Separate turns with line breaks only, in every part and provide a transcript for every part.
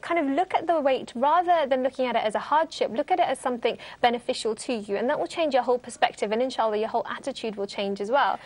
kind of look at the weight, rather than looking at it as a hardship, look at it as something beneficial to you, and that will change your whole perspective, and inshallah your whole attitude will change as well.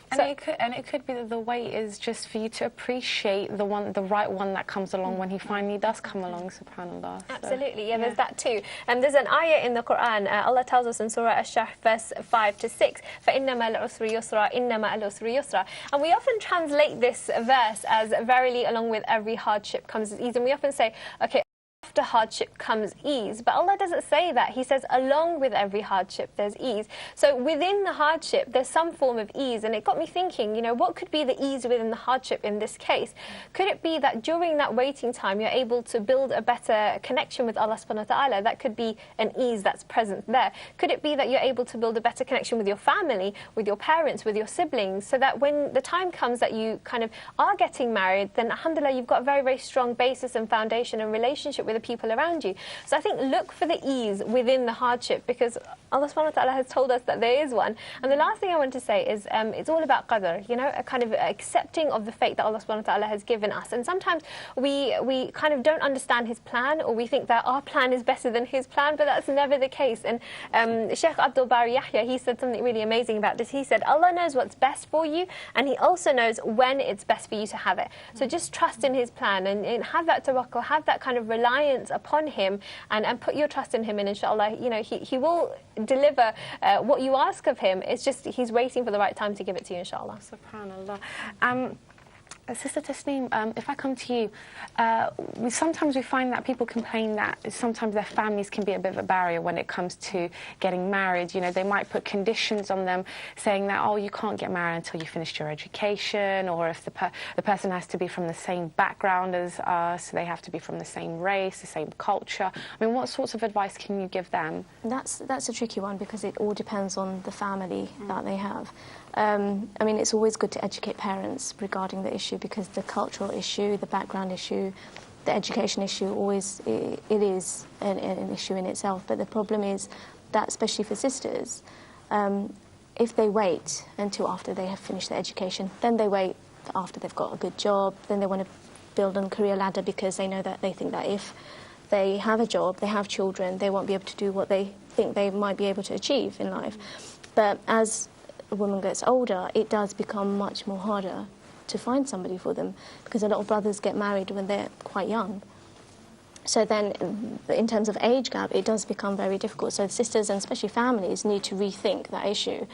And it could be that the weight is just for you to appreciate the right one that comes along when he finally does come along, subhanAllah.
Absolutely, yeah, there's that too. And there's an ayah in the Quran, Allah tells us in Surah Ash-Shahr, verse 5 to 6, فَإِنَّ مَا الْعُسْرِ يُسْرًا إِنَّ مَا الْعُسْرِ يُسْرًا. And we often translate this verse as, verily along with every hardship comes ease. And we often say, okay, after hardship comes ease, but Allah doesn't say that. He says along with every hardship there's ease. So within the hardship there's some form of ease, and it got me thinking, you know, what could be the ease within the hardship in this case? Could it be that during that waiting time you're able to build a better connection with Allah subhanahu wa ta'ala? That could be an ease that's present there. Could it be that you're able to build a better connection with your family, with your parents, with your siblings, so that when the time comes that you kind of are getting married, then alhamdulillah you've got a very, very strong basis and foundation and relationship with the people around you. So I think look for the ease within the hardship, because Allah subhanahu wa ta'ala has told us that there is one. And the last thing I want to say is it's all about qadr, you know, a kind of accepting of the fate that Allah subhanahu wa ta'ala has given us. And sometimes we kind of don't understand His plan, or we think that our plan is better than His plan, but that's never the case. And Sheikh Abdul Bari Yahya, he said something really amazing about this. He said, Allah knows what's best for you, and He also knows when it's best for you to have it. So just trust in His plan, and have that tawakkul, have that kind of reliance upon Him, and put your trust in Him, and inshallah, you know, He will deliver what you ask of Him. It's just He's waiting for the right time to give it to you, inshallah.
SubhanAllah. Sister Tasneem, if I come to you, sometimes we find that people complain that sometimes their families can be a bit of a barrier when it comes to getting married. You know, they might put conditions on them saying that, oh, you can't get married until you finished your education, or if the person has to be from the same background as us, they have to be from the same race, the same culture. I mean, what sorts of advice can you give them?
That's a tricky one, because it all depends on the family that they have. I mean, it's always good to educate parents regarding the issue, because the cultural issue, the background issue, the education issue, always it is an issue in itself. But the problem is that, especially for sisters, if they wait until after they have finished their education, then they wait after they've got a good job, then they want to build on a career ladder, because they know that they think that if they have a job, they have children, they won't be able to do what they think they might be able to achieve in life. But as a woman gets older, it does become much more harder to find somebody for them, because a lot of brothers get married when they're quite young. So then, in terms of age gap, it does become very difficult. So sisters, and especially families, need to rethink that issue.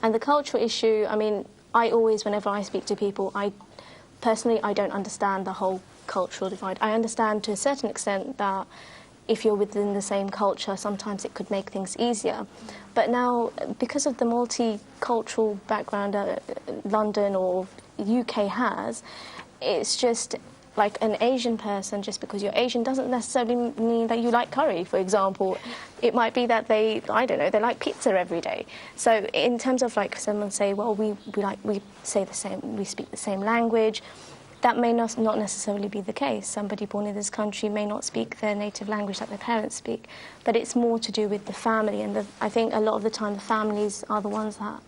And the cultural issue, I mean, I always, whenever I speak to people, personally, I don't understand the whole cultural divide. I understand to a certain extent that if you're within the same culture, sometimes it could make things easier. But now, because of the multicultural background London or UK has, it's just like an Asian person, just because you're Asian doesn't necessarily mean that you like curry, for example. It might be that they, I don't know, they like pizza every day. So in terms of like someone say, well, we say the same, we speak the same language, that may not necessarily be the case. Somebody born in this country may not speak their native language that their parents speak, but it's more to do with the family. And I think a lot of the time the families are the ones that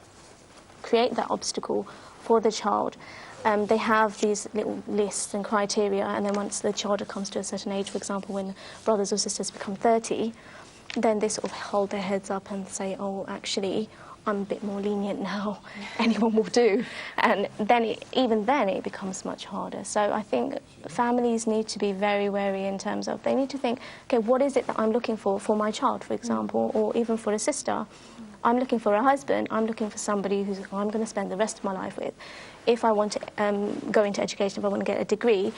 create that obstacle for the child. They have these little lists and criteria, and then once the child comes to a certain age, for example, when brothers or sisters become 30, then they sort of hold their heads up and say, oh, actually, I'm a bit more lenient now, anyone will do. And then even then it becomes much harder. So I think families need to be very wary in terms of, they need to think, okay, what is it that I'm looking for my child, for example, or even for a sister? I'm looking for a husband, I'm looking for somebody who I'm going to spend the rest of my life with. If I want to go into education, if I want to get a degree,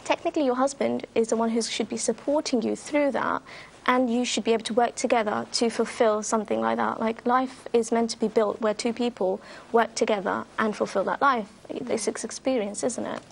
technically your husband is the one who should be supporting you through that, and you should be able to work together to fulfill something like that. Like, life is meant to be built where two people work together and fulfill that life. It's an experience, isn't it?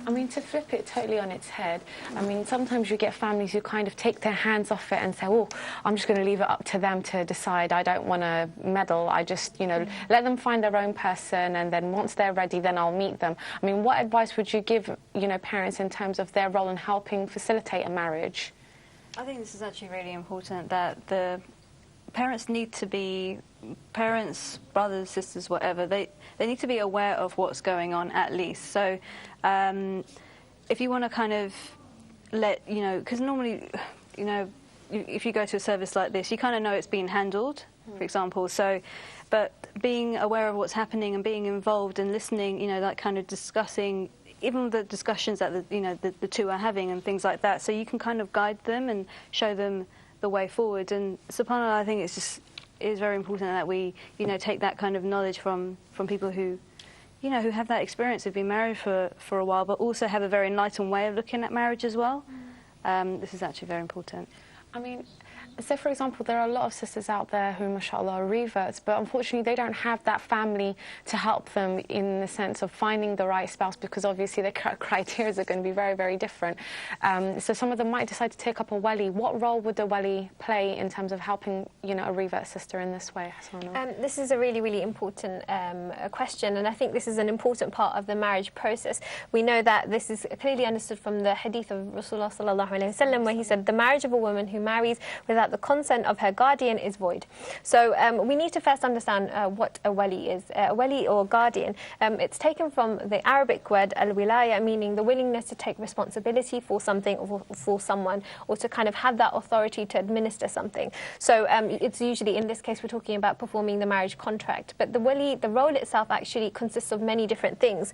I mean, to flip it totally on its head, I mean, sometimes you get families who kind of take their hands off it and say, oh, I'm just going to leave it up to them to decide. I don't want to meddle. I just, you know, let them find their own person, and then once they're ready, then I'll meet them. I mean, what advice would you give, you know, parents in terms of their role in helping facilitate a marriage?
I think this is actually really important, that the parents need to be, parents, brothers, sisters, whatever, they need to be aware of what's going on at least. So if you want to kind of because normally, if you go to a service like this, you kind of know it's being handled, for example. So, but being aware of what's happening and being involved and listening, like kind of discussing, even the discussions that the two are having and things like that. So you can kind of guide them and show them the way forward. And subhanAllah, I think it is very important that we, take that kind of knowledge from people who have that experience of being married for a while, but also have a very enlightened way of looking at marriage as well. This is actually very important.
I mean, so for example, there are a lot of sisters out there who, mashallah, are reverts, but unfortunately they don't have that family to help them in the sense of finding the right spouse, because obviously the criteria are going to be very, very different. So some of them might decide to take up a wali. What role would the wali play in terms of helping, a revert sister in this way, Hasana?
This is a really, really important question, and I think this is an important part of the marriage process. We know that this is clearly understood from the hadith of Rasulullah sallallahu alaihi wasallam, where he said, the marriage of a woman who marries without the consent of her guardian is void. So we need to first understand what a wali is. A wali, or guardian, it's taken from the Arabic word al-wilaya, meaning the willingness to take responsibility for something or for someone, or to kind of have that authority to administer something. So it's usually, in this case, we're talking about performing the marriage contract. But the wali, the role itself actually consists of many different things.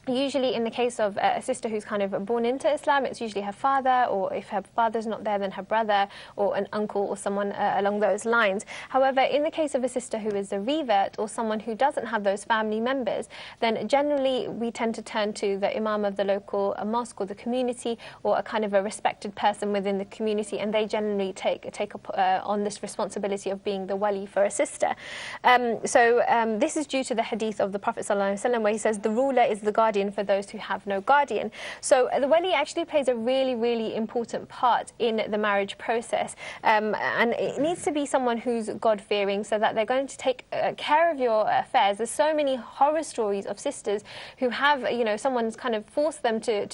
Usually in the case of a sister who's kind of born into Islam, it's usually her father, or if her father's not there, then her brother or an uncle or someone along those lines. However, in the case of a sister who is a revert, or someone who doesn't have those family members, then generally we tend to turn to the imam of the local mosque or the community, or a kind of a respected person within the community, and they generally take up on this responsibility of being the wali for a sister. This is due to the hadith of the Prophet ﷺ, where he says the ruler is the guardian for those who have no guardian. So the wali actually plays a really, really important part in the marriage process, and it needs to be someone who's God-fearing, so that they're going to take care of your affairs. There's so many horror stories of sisters who have, someone's kind of forced them to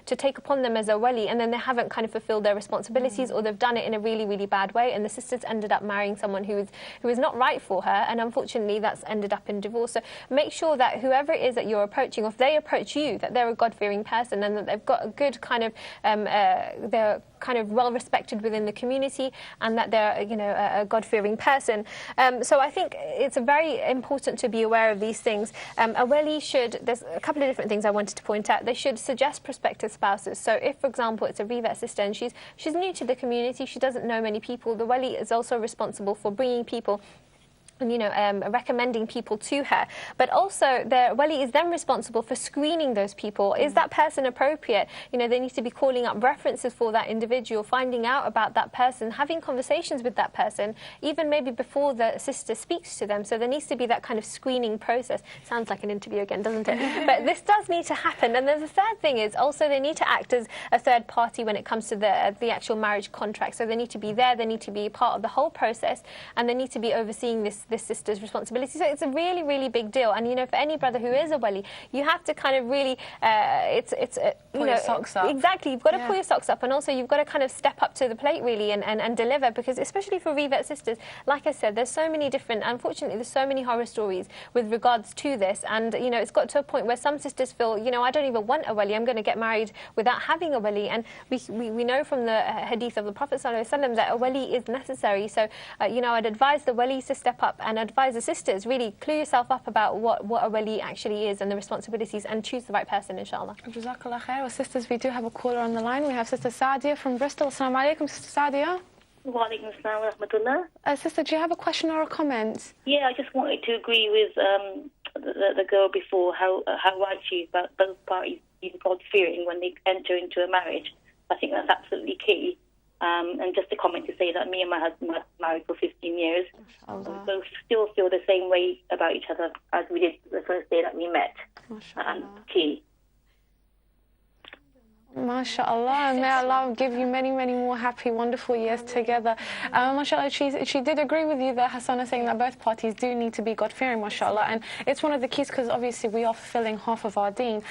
take upon them as a wali, and then they haven't kind of fulfilled their responsibilities, or they've done it in a really, really bad way, and the sisters ended up marrying someone who is not right for her, and unfortunately that's ended up in divorce. So make sure that whoever it is that you're approaching, or if they approach you, that they're a God-fearing person, and that they've got a good kind of, they're kind of well respected within the community, and that they're, a God-fearing person. So I think it's very important to be aware of these things. A wali should, there's a couple of different things I wanted to point out. They should suggest prospective spouses. So if, for example, it's a revert sister and she's new to the community, she doesn't know many people, the wali is also responsible for bringing people and recommending people to her. But also the wali is then responsible for screening those people. Is that person appropriate? They need to be calling up references for that individual, finding out about that person, having conversations with that person, even maybe before the sister speaks to them. So there needs to be that kind of screening process. Sounds like an interview again, doesn't it? But this does need to happen. And then the third thing is also they need to act as a third party when it comes to the actual marriage contract. So they need to be there, they need to be part of the whole process, and they need to be overseeing this sister's responsibility. So it's a really, really big deal. And for any brother who is a wali, you have to kind of really
pull your socks up.
Exactly, you've got to pull your socks up, and also you've got to kind of step up to the plate really and deliver, because especially for revert sisters, like I said, there's so many different, unfortunately there's so many horror stories with regards to this, and it's got to a point where some sisters feel, I don't even want a wali, I'm going to get married without having a wali. And we know from the hadith of the Prophet ﷺ that a wali is necessary. So I'd advise the walis to step up, and advise the sisters, really clue yourself up about what a wali actually is and the responsibilities, and choose the right person, inshallah.
Jazakallah khair. Well, sisters, we do have a caller on the line. We have Sister Sadia from Bristol. Assalamu alaikum, Sister Sadia.
Wa alaikum assalam wa rahmatullah.
Sister, do you have a question or a comment?
Yeah, I just wanted to agree with the girl before, how right she is about both parties being God-fearing when they enter into a marriage. I think that's absolutely key. And just a comment to say that me and my husband were married for 15 years. We both still feel the same way about each other as we did the first day that we met. And key.
MashaAllah, may Allah give you many, many more happy, wonderful years together. MashaAllah, she did agree with you there, Hasana, saying that both parties do need to be God-fearing, MashaAllah, and it's one of the keys, because obviously we are fulfilling half of our deen.